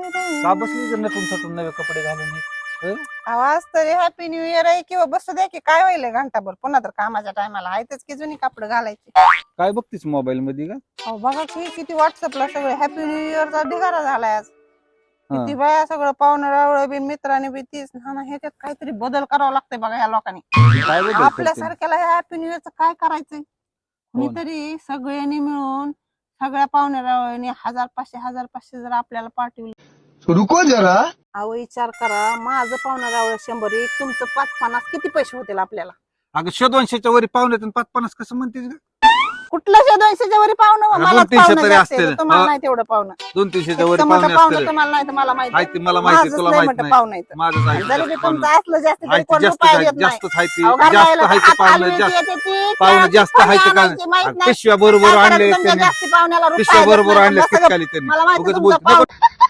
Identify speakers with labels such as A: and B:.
A: का बसली जर नटून थटून नवे कपडे घालून हे?
B: आवाज तरी हॅपी न्यू इयर आहे किंवा बसू द्या की काय होईल घंटाभर पुन्हा तर कामाच्या टायमाला आहेतच की जुनी कपडे घालायची.
A: काय बघतीस मोबाईल मध्ये का?
B: अहो बघा की किती व्हॉट्सअपला सगळं हॅपी न्यू इयरचा ढिगारा झालाय आज. किती बाया सगळं पाहुणं रावळं बिन मित्राने बी तीच ना ह्याच्यात काहीतरी बदल करावा लागतंय बघा ह्या लोकांनी.
A: काय बदल
B: आपल्या
A: करते?
B: सारख्याला हॅपी न्यू इयरचं काय करायचंय? कुणीतरी सगळ्यांनी मिळून सगळ्या पाहुण्या रावळ्यांनी 1500 जर आपल्याला पाठवलं.
C: रुको जरा.
B: अहो विचार करा माझं पाहुणा रावळ 100 तुमचं 550 किती पैसे होतील आपल्याला?
A: अगं 100-200च्या वरी पाहुणे 550 कसं म्हणतेस ग?
B: कुठलं 200च्या वरी पाहुणं
A: अगं,
B: मला
A: 200-300 तरी असतील.
B: तुम्हाला
A: हा.
B: नाही तेवढं पाहुणं
A: 200-300च्या वरी
B: इतकं
A: पाहुणे
B: मोठं पाहुणं
A: असतील.
B: तुम्हाला नाही तर मला माहिती
A: माहिती मला माहिती तुला माहिती नाही.
B: पाहुणं येतं
A: माझं आहे
B: जरी बी
A: जास्त पाहुणे.
B: तुमचं असलं जास्त तरी
A: आहे
B: कोण
A: ते जास्त
B: रुपया
A: आहे,
B: देत नाही.
A: जास्तच आहे ते.
B: अहो, घरला
A: जास्त
B: यायला
A: आहे ते
B: हात
A: पाहुणे
B: आलू
A: जास्त.
B: येते ती,
A: पाहुणे
B: त्याला
A: जास्त
B: कोणी
A: आहे ते
B: आणायची
A: काय?
B: माहित नाही.
A: पिशव्या बरोबर
B: काय
A: आणले
B: करायचं तुमच्या
A: त्यांनी.
B: जास्ती पाहुण्याला रुपया
A: पिशव्या
B: देत
A: बरोबर
B: नाही.
A: आणले
B: सगळं-
A: खाली त्यांनी.
B: मला माहिती
A: उगाच
B: तुमचं
A: बोलते.
B: पाहुणं